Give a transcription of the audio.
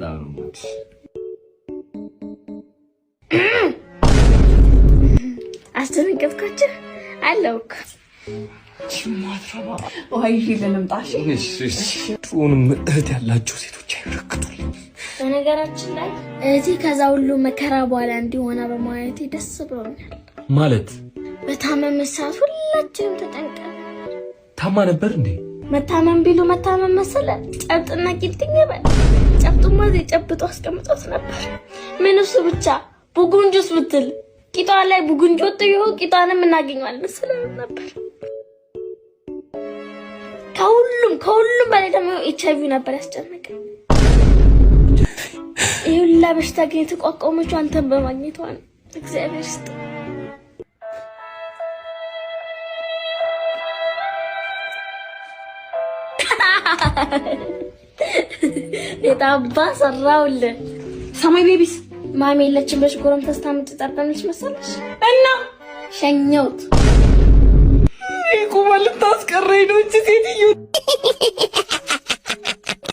በጣም ነው አስተነገጥኳችሁ አለውክ ማትረባ ወይዬ ለምጣሽ ጡንም እህት ያላችሁ ሴቶች አይረክቱልኝ። በነገራችን ላይ እዚህ ከዛ ሁሉ መከራ በኋላ እንዲሆነ በማየቴ ደስ ብሎኛል። ማለት በታመም ሰዓት ሁላችንም ተጨንቀን ታማ ነበር እንዴ? መታመም ቢሉ መታመም መሰለ ጨብጥና ቂጥኝ በል ጨብጡማ ጨብጦ አስቀምጦት ነበር። ምን እሱ ብቻ ቡጉንጁስ ብትል ቂጧ ላይ ቡጉንጅ ወጥቶ ይሆን ቂጧንም እናገኘዋለን መሰለ ነበር። ከሁሉም በላይ ደግሞ ኤችአይቪ ነበር ያስጨነቀኝ። ይሁላ በሽታ ግን የተቋቋመችው አንተን በማግኘቷ ነው። እግዚአብሔር ይስጥ። የታባ ሰራውልህ ሰማይ ቤቢስ ማሚ የለችም ብለሽ ጎረም ተስታምጥ ተጣጣነች መሰለሽ እና ሸኘውት ይቁማል ታስቀረኝ ነው እቺ ሴትዮ